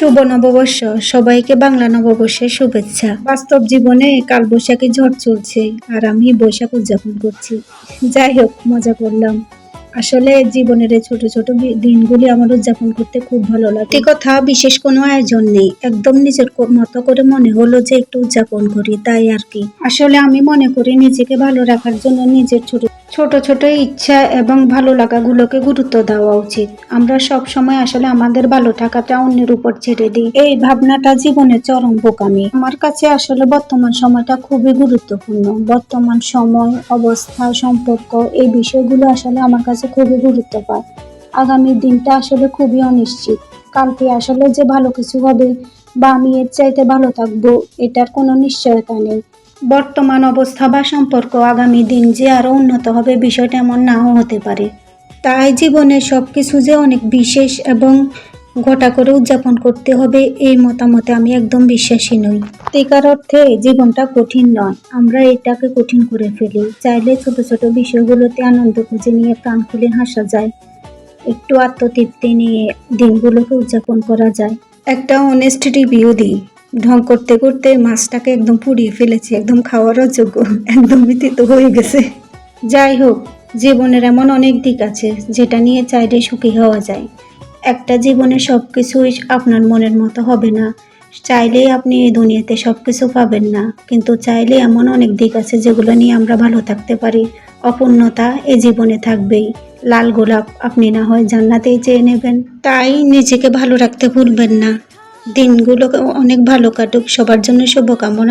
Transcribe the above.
শুভ নববর্ষ, সবাইকে বাংলা নববর্ষের শুভেচ্ছা। বাস্তব জীবনে কালবৈশাখী ঝড় চলছে আর আমি বৈশাখ উদযাপন করছি। যাই হোক, মজা করলাম। আসলে জীবনের এই ছোট ছোট দিনগুলি আমার উদযাপন করতে খুব ভালো লাগে। একটি কথা, বিশেষ কোনো আয়োজন নেই, একদম নিজের মতো করে মনে হলো যে একটু উদযাপন করি, তাই আর কি। আসলে আমি মনে করি নিজেকে ভালো রাখার জন্য নিজের ছোট ছোট ইচ্ছা এবং ভালো লাগাগুলোকে গুরুত্ব দেওয়া উচিত। আমরা সব সময় আসলে আমাদের ভালো থাকাটা অন্যের উপর ছেড়ে দিই। এই ভাবনাটা জীবনের চরম বোকামি। আমার কাছে আসলে বর্তমান সময়টা খুবই গুরুত্বপূর্ণ। বর্তমান সময়, অবস্থা, সম্পর্ক, এই বিষয়গুলো আসলে আমার কাছে খুবই গুরুত্ব পায়। আগামী দিনটা আসলে খুবই অনিশ্চিত। কালকে আসলে যে ভালো কিছু হবে বা আমি এর চাইতে ভালো থাকবো, এটার কোনো নিশ্চয়তা নেই। বর্তমান অবস্থা বা সম্পর্ক আগামী দিন যে আরো উন্নত হবে, বিষয়টা এমন নাও হতে পারে। তাই জীবনে সবকিছু যে অনেক বিশেষ এবং গোটা করে উদযাপন করতে হবে, এই মতামতে আমি একদম বিশ্বাসী নই। সত্যিকার অর্থে জীবনটা কঠিন নয়, আমরা এটাকে কঠিন করে ফেলি। চাইলে ছোট ছোট বিষয়গুলোতে আনন্দ খুঁজে নিয়ে প্রাণ খুলে হাসা যায়, একটু আত্মতৃপ্তি নিয়ে দিনগুলোকে উদযাপন করা যায়। একটা অনেস্ট রিভিউ দিই, ঢং করতে করতে মাছটাকে একদম পুড়িয়ে ফেলেছি, একদম খাওয়ারও যোগ্য, একদমই তিতো হয়ে গেছে। যাই হোক, জীবনের এমন অনেক দিক আছে যেটা নিয়ে চাইলে সুখী হওয়া যায়। একটা জীবনে সবকিছুই আপনার মনের মতো হবে না, চাইলেই আপনি এই দুনিয়াতে সবকিছু পাবেন না, কিন্তু চাইলে এমন অনেক দিক আছে যেগুলো নিয়ে আমরা ভালো থাকতে পারি। অপূর্ণতা এ জীবনে থাকবেই। লাল গোলাপ আপনি না হয় জান্নাতেই চেয়ে নেবেন। তাই নিজেকে ভালো রাখতে ভুলবেন না। দিনগুলো অনেক ভালো কাটুক, সবার জন্য শুভকামনা।